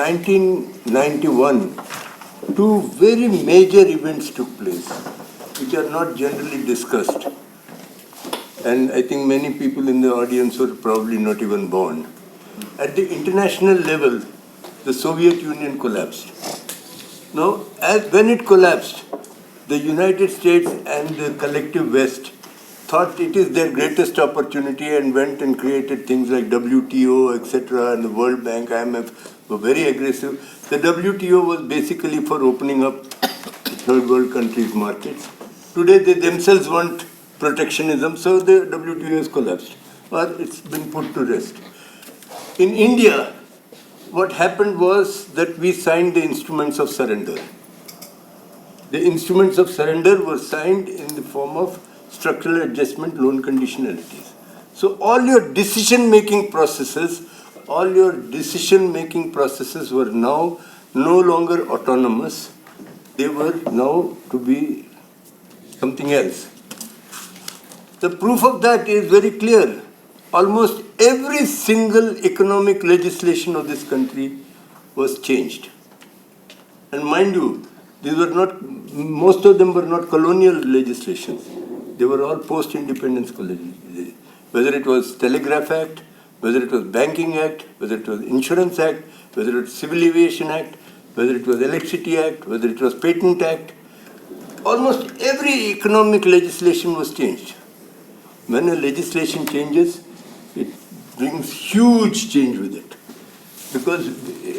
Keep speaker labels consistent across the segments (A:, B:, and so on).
A: 1991, two very major events took place, which are not generally discussed. And I think many people in the audience were probably not even born. At the international level, the Soviet Union collapsed. Now, when it collapsed, the United States and the collective West thought it is their greatest opportunity and went and created things like WTO, etc., and the World Bank, IMF were very aggressive. The WTO was basically for opening up third world countries' markets. Today, they themselves want protectionism, so the WTO has collapsed, or it's been put to rest. In India, what happened was that we signed the instruments of surrender. The instruments of surrender were signed in the form of structural adjustment loan conditionalities. So all your decision-making processes were now no longer autonomous. They were now to be something else. The proof of that is very clear. Almost every single economic legislation of this country was changed. And mind you, most of them were not colonial legislations. They were all post-independence legislation. Whether it was Telegraph Act, whether it was Banking Act, whether it was Insurance Act, whether it was Civil Aviation Act, whether it was Electricity Act, whether it was Patent Act, almost every economic legislation was changed. When a legislation changes, it brings huge change with it. Because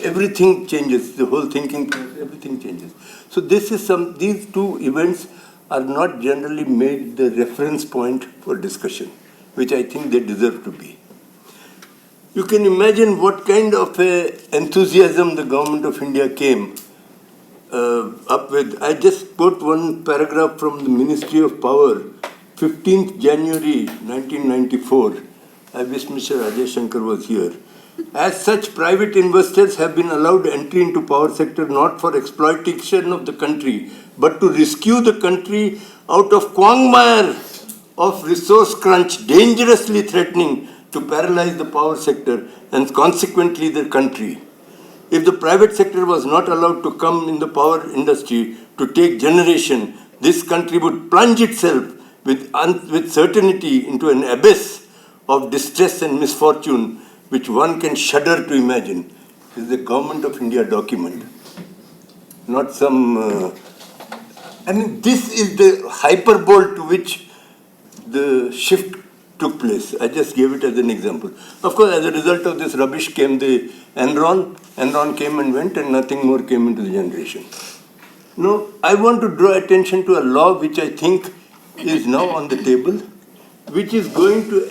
A: everything changes, the whole thinking, everything changes. So these two events are not generally made the reference point for discussion, which I think they deserve to be. You can imagine what kind of enthusiasm the government of India came up with. I just quote one paragraph from the Ministry of Power, 15th January 1994. I wish Mr. Ajay Shankar was here. As such, private investors have been allowed entry into power sector not for exploitation of the country, but to rescue the country out of quagmire of resource crunch, dangerously threatening to paralyze the power sector and consequently the country. If the private sector was not allowed to come in the power industry to take generation, this country would plunge itself with certainty into an abyss of distress and misfortune which one can shudder to imagine. This is the Government of India document, not some... this is the hyperbole to which the shift took place. I just gave it as an example. Of course, as a result of this rubbish came the Enron. Enron came and went and nothing more came into the generation. No, I want to draw attention to a law which I think is now on the table, which is going to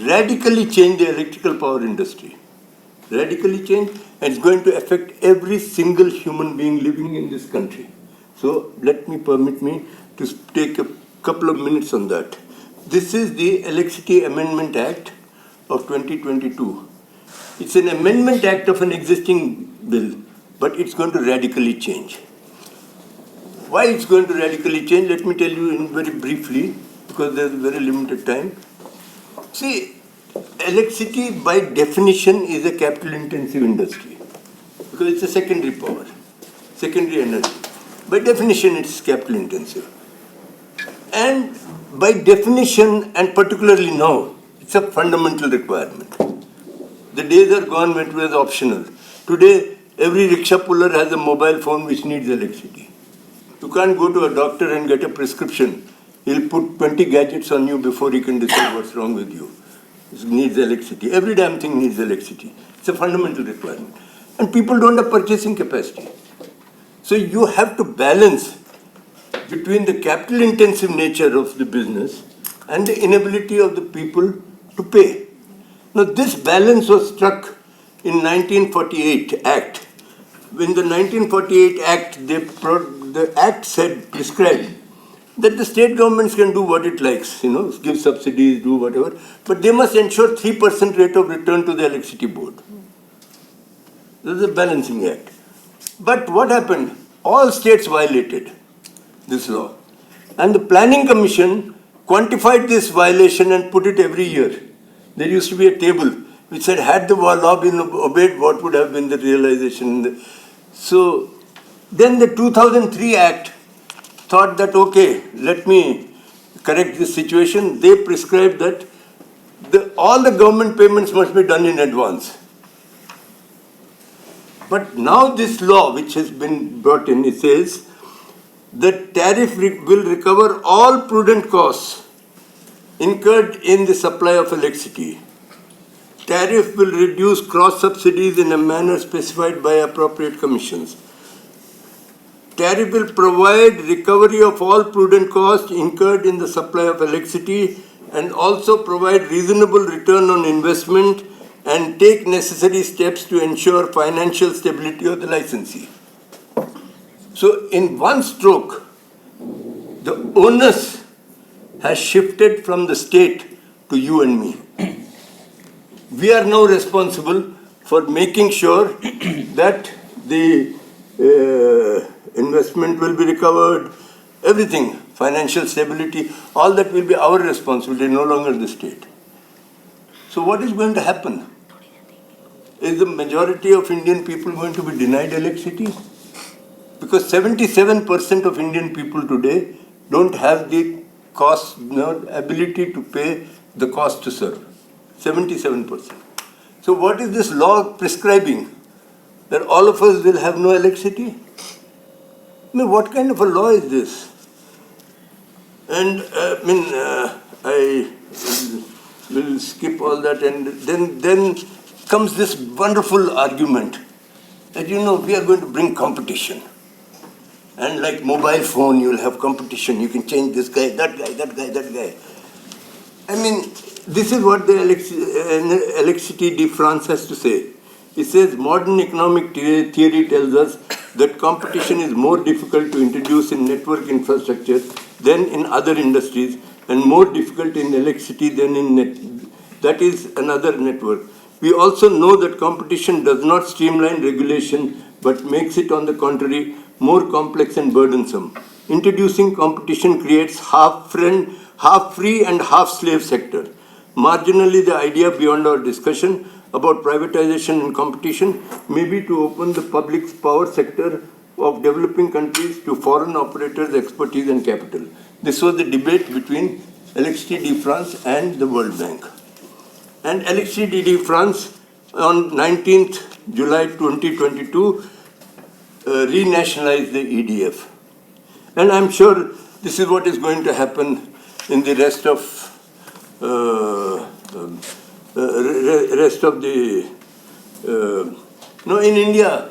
A: radically change the electrical power industry. Radically change, and it's going to affect every single human being living in this country. So permit me to take a couple of minutes on that. This is the Electricity Amendment Act of 2022. It's an amendment act of an existing bill, but it's going to radically change. Why it's going to radically change, let me tell you very briefly, because there's very limited time. See, electricity by definition is a capital-intensive industry, because it's a secondary power, secondary energy. By definition, it's capital-intensive. And by definition, and particularly now, it's a fundamental requirement. The days are gone when it was optional. Today, every rickshaw puller has a mobile phone which needs electricity. You can't go to a doctor and get a prescription. He'll put 20 gadgets on you before he can decide what's wrong with you. It needs electricity. Every damn thing needs electricity. It's a fundamental requirement. And people don't have purchasing capacity. So you have to balance between the capital-intensive nature of the business and the inability of the people to pay. Now, this balance was struck in 1948 Act. In the 1948 Act, the Act prescribed that the state governments can do what it likes, give subsidies, do whatever, but they must ensure 3% rate of return to the electricity board. This is a balancing act. But what happened? All states violated this law. And the Planning Commission quantified this violation and put it every year. There used to be a table. which said, had the law been obeyed, what would have been the realization? So then the 2003 Act thought that, okay, let me correct this situation. They prescribed that all the government payments must be done in advance. But now this law, which has been brought in, it says the tariff will recover all prudent costs incurred in the supply of electricity. Tariff will reduce cross subsidies in a manner specified by appropriate commissions. Tariff will provide recovery of all prudent costs incurred in the supply of electricity and also provide reasonable return on investment and take necessary steps to ensure financial stability of the licensee. So in one stroke, the onus has shifted from the state to you and me. We are now responsible for making sure that the investment will be recovered, everything, financial stability, all that will be our responsibility, no longer the state. So what is going to happen? Is the majority of Indian people going to be denied electricity? Because 77% of Indian people today don't have the cost, ability to pay the cost to serve. 77%. So what is this law prescribing? That all of us will have no electricity? I mean, what kind of a law is this? And I will skip all that, and then comes this wonderful argument that, we are going to bring competition. And like mobile phone, you'll have competition. You can change this guy, that guy, that guy, that guy. I mean, this is what the Electricité de France has to say. It says modern economic theory tells us that competition is more difficult to introduce in network infrastructure than in other industries, and more difficult in electricity than in that is another network. We also know that competition does not streamline regulation, but makes it, on the contrary, more complex and burdensome. Introducing competition creates half free and half slave sector. Marginally, the idea beyond our discussion about privatization and competition may be to open the public power sector of developing countries to foreign operators' expertise and capital. This was the debate between Electricité de France and the World Bank. And Electricité de France on 19th July 2022 renationalized the EDF. And I'm sure this is what is going to happen in the rest of the. In India,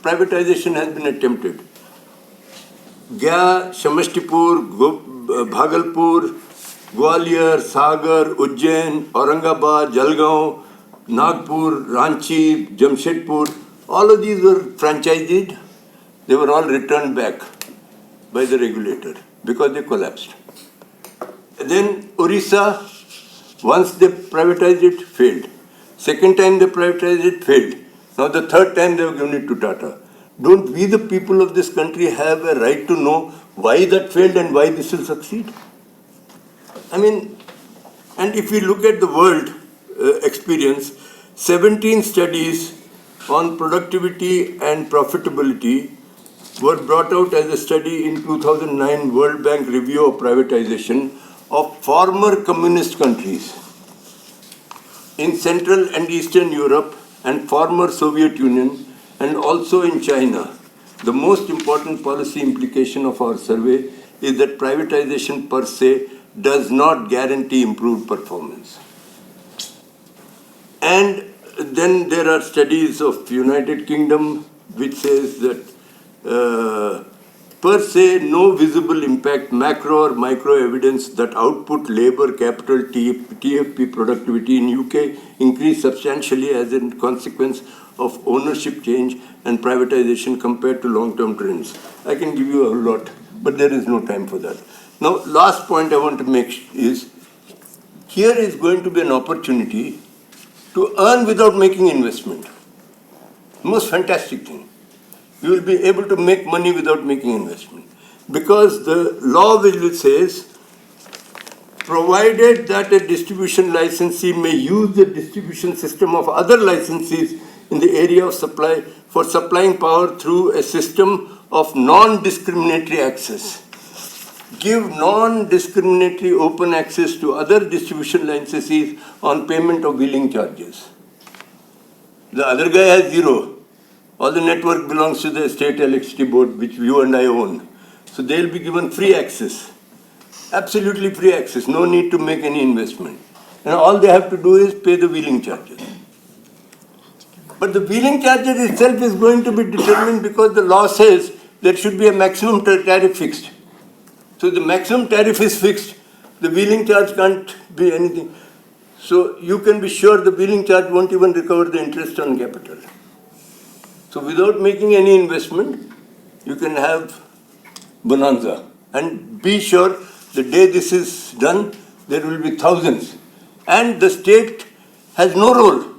A: privatization has been attempted. Gaya, Shamastipur, Bhagalpur, Gwalior, Sagar, Ujjain, Aurangabad, Jalgaon, Nagpur, Ranchi, Jamshedpur, all of these were franchised. They were all returned back by the regulator because they collapsed. Then Orissa, once they privatized it, failed. Second time they privatized it, failed. Now the third time they have given it to Tata. Don't we, the people of this country, have a right to know why that failed and why this will succeed? I mean, and if we look at the world experience, 17 studies on productivity and profitability were brought out as a study in 2009 World Bank review of privatization of former communist countries in Central and Eastern Europe and former Soviet Union, and also in China. The most important policy implication of our survey is that privatization per se does not guarantee improved performance. And then there are studies of United Kingdom which says that per se no visible impact, macro or micro evidence that output, labor, capital, TFP productivity in UK increased substantially as a consequence of ownership change and privatization compared to long-term trends. I can give you a lot, but there is no time for that. Now, last point I want to make is, here is going to be an opportunity to earn without making investment. Most fantastic thing. You will be able to make money without making investment. Because the law which says provided that a distribution licensee may use the distribution system of other licensees in the area of supply for supplying power through a system of non-discriminatory access. Give non-discriminatory open access to other distribution licensees on payment of wheeling charges. The other guy has zero. All the network belongs to the state electricity board, which you and I own. So they'll be given free access. Absolutely free access, no need to make any investment. And all they have to do is pay the wheeling charges. But the wheeling charges itself is going to be determined because the law says there should be a maximum tariff fixed. So the maximum tariff is fixed, the wheeling charge can't be anything. So you can be sure the wheeling charge won't even recover the interest on capital. So without making any investment, you can have bonanza. And be sure the day this is done, there will be thousands. And the state has no role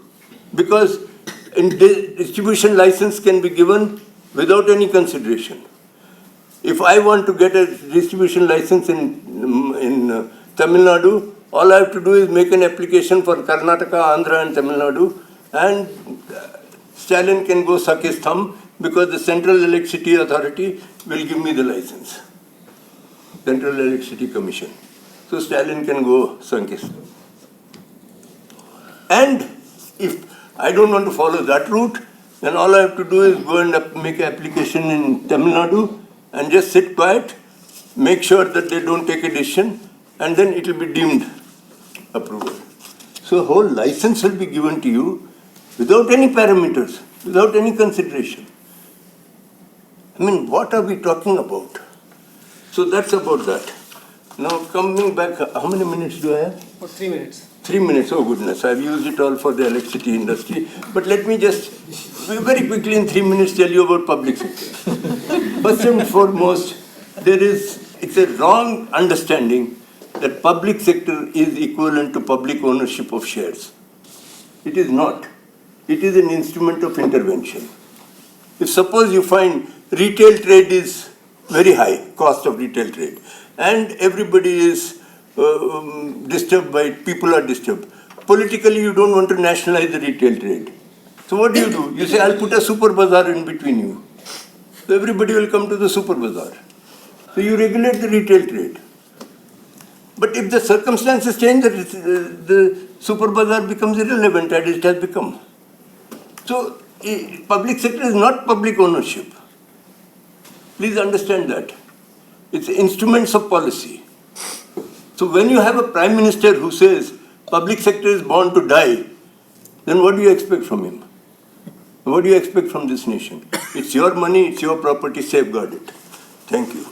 A: because distribution license can be given without any consideration. If I want to get a distribution license in Tamil Nadu, all I have to do is make an application for Karnataka, Andhra and Tamil Nadu, and Stalin can go suck his thumb because the Central Electricity Authority will give me the license. Central Electricity Commission. So Stalin can go suck his thumb. And if I don't want to follow that route, then all I have to do is go and make an application in Tamil Nadu and just sit quiet, make sure that they don't take a decision, and then it will be deemed approval. So a whole license will be given to you without any parameters, without any consideration. I mean, what are we talking about? So that's about that. Now coming back, how many minutes do I have?
B: For 3 minutes.
A: 3 minutes, oh goodness, I've used it all for the electricity industry. But let me just very quickly in 3 minutes tell you about public sector. First and foremost, it's a wrong understanding that public sector is equivalent to public ownership of shares. It is not. It is an instrument of intervention. If suppose you find retail trade is very high, cost of retail trade, and everybody is disturbed by it, people are disturbed. Politically, you don't want to nationalize the retail trade. So what do? You say, I'll put a super bazaar in between you. So everybody will come to the super bazaar. So you regulate the retail trade. But if the circumstances change, the super bazaar becomes irrelevant as it has become. So public sector is not public ownership. Please understand that. It's instruments of policy. So when you have a prime minister who says public sector is born to die, then what do you expect from him? What do you expect from this nation? It's your money, it's your property, safeguard it. Thank you.